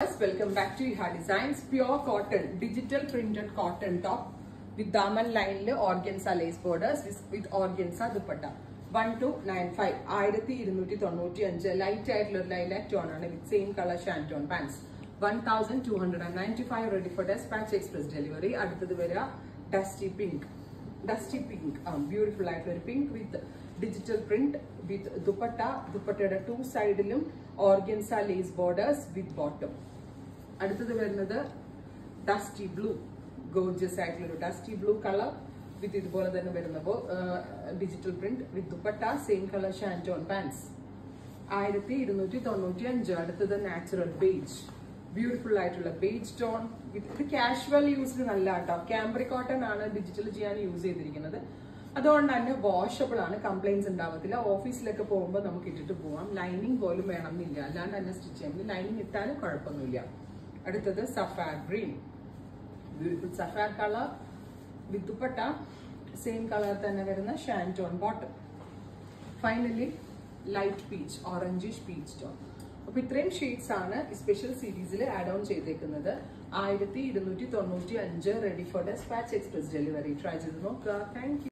viewers, welcome back to Iha Designs. Pure cotton, digital printed cotton top with daman line organza lace borders with organza dupatta. 1295 1295 light lilac tone with same color shanton pants. 1295 ready for dispatch express delivery. Aduthathu vera dusty pink, beautiful light pink with digital print with dupatta two side organza lace borders with bottom. Aduthathu varunathu dusty blue, gorgeous dusty blue color with idupole thanne varunappo digital print with dupatta same color shanton pants. 1295 aduthathu natural beige, beautiful beige tone with casual use nalla ട്ടോ. Cambric cotton ആണ് digital ചെയ്യാൻ use ചെയ്തിരിക്കുന്നത്. അതുകൊണ്ട് തന്നെ washable ആണ്, complaints ഉണ്ടാവത്തില്ല. ഓഫീസിലൊക്കെ പോകുമ്പോൾ നമുക്ക് ഇട്ടിട്ട് പോവാം. ലൈനിങ് പോലും വേണമെന്നില്ല, അല്ലാണ്ട് തന്നെ സ്റ്റിച്ച് ചെയ്യാം. ലൈനിങ് ഇട്ടാലും കുഴപ്പമൊന്നുമില്ല. അടുത്തത് sapphire green, beautiful sapphire colour with dupatta same colour തന്നെ വരുന്ന shantoon bottom. Finally light peach, orangish peach tone. അപ്പൊ ഇത്രയും ഷെയ്ഡ്സ് ആണ് സ്പെഷ്യൽ സീരീസിൽ ആഡ് ഓൺ ചെയ്തേക്കുന്നത്. 1295 ready for despatch express delivery. Try ചെയ്ത് നോക്കുക. Thank U.